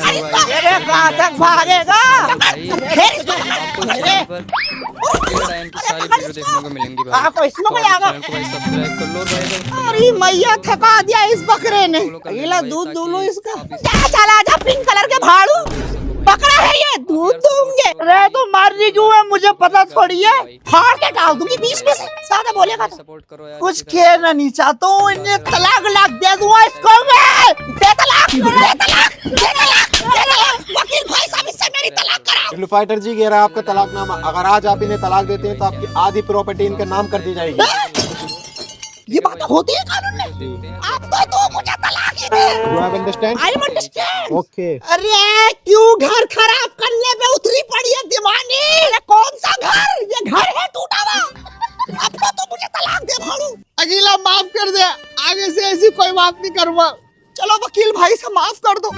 अरे कहाँ तक भागेगा? सारी वीडियो देखने को मिलेंगी भाई। आपको इसमें कोई आगा? चैनल को भाई सब्सक्राइब कर लो भाई। अरे मैया थका दिया इस बकरे ने। अगला दूध दो लो इसका। जा चला जा पिंक कलर के भाड़ू। बकरा है ये, दूध दूंगे। रे तो मारने क्यों है मुझे पता थोड़ी है। फाड़ के डाल दूंगी 20 में से। ज्यादा बोलेगा तो सपोर्ट करो यार। कुछ कहना नहीं चाहता हूँ। इन्हें तलाक दे दूंगा इसको मैं। दे तलाक, दे तलाक, दे तलाक, दे तलाक। वकील भाई साहब इससे मेरी तलाक कराओ। टिल्लू फाइटर जी कह रहा है आपका तलाकनामा, अगर आज आप इन्हें तलाक देते हैं तो आपकी आधी प्रॉपर्टी इनके नाम कर दी जाएगी। ये बात होती है कानून में। आप तो मुझे तलाक ही दे। You have understand? I understand. Okay. अरे क्यों घर खराब करने पे उतरी पड़ी है दीवानी? अरे कौन सा घर? ये घर है टूटा हुआ। अब तो मुझे तलाक दे भाड़ू। अगला माफ कर दे, आगे से ऐसी कोई बात नहीं करूँगा। चलो वकील भाई से माफ कर दो।